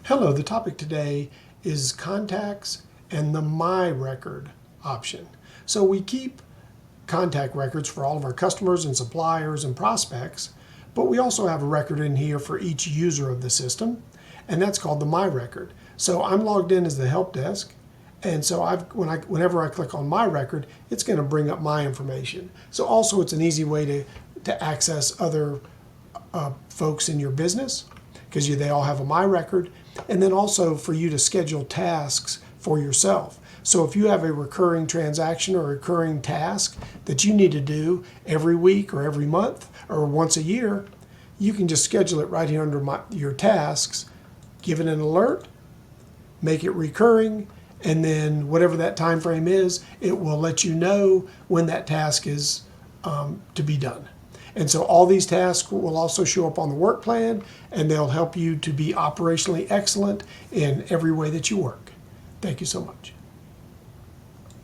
Hello, the topic today is contacts and the MyRecord option. So we keep contact records for all of our customers and suppliers and prospects, but we also have a record in here for each user of the system, and that's called the MyRecord. So I'm logged in as the help desk, and so whenever I click on MyRecord, it's going to bring up my information. So also it's an easy way to access other folks in your business, because they all have a MyRecord, and then also for you to schedule tasks for yourself. So if you have a recurring transaction or a recurring task that you need to do every week or every month or once a year, you can just schedule it right here under your tasks, give it an alert, make it recurring, and then whatever that time frame is, it will let you know when that task is to be done. And so all these tasks will also show up on the work plan, and they'll help you to be operationally excellent in every way that you work. Thank you so much.